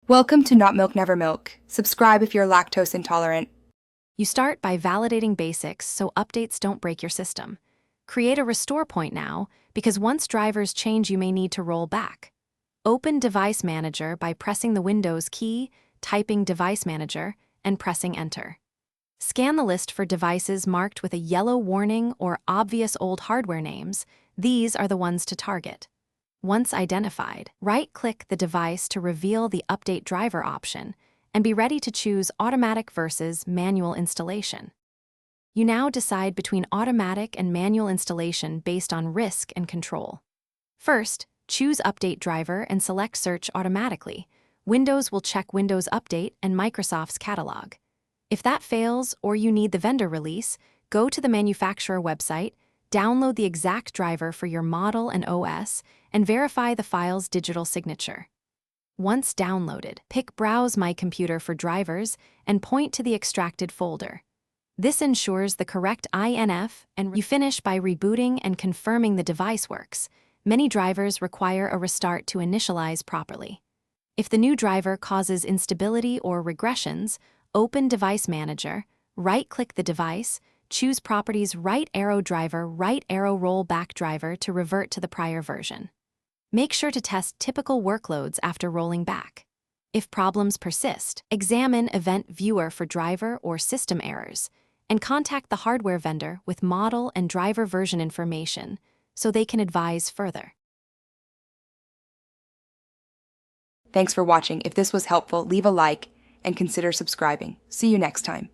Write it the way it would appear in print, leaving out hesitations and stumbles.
Welcome to Not Milk Never Milk. Subscribe if you're lactose intolerant. You start by validating basics so updates don't break your system. Create a restore point now, because once drivers change, you may need to roll back. Open Device Manager by pressing the Windows key, typing Device Manager, and pressing Enter. Scan the list for devices marked with a yellow warning or obvious old hardware names. These are the ones to target. Once identified, right-click the device to reveal the Update Driver option and be ready to choose automatic versus manual installation. You now decide between automatic and manual installation based on risk and control. First, choose Update Driver and select Search automatically. Windows will check Windows Update and Microsoft's catalog. If that fails or you need the vendor release, go to the manufacturer website, download the exact driver for your model and OS, and verify the file's digital signature. Once downloaded, pick Browse My Computer for drivers and point to the extracted folder. This ensures the correct INF, and you finish by rebooting and confirming the device works. Many drivers require a restart to initialize properly. If the new driver causes instability or regressions, open Device Manager, right-click the device, choose Properties Right Arrow Driver, Right Arrow Rollback Driver to revert to the prior version. Make sure to test typical workloads after rolling back. If problems persist, examine Event Viewer for driver or system errors, and contact the hardware vendor with model and driver version information so they can advise further. Thanks for watching. If this was helpful, leave a like and consider subscribing. See you next time.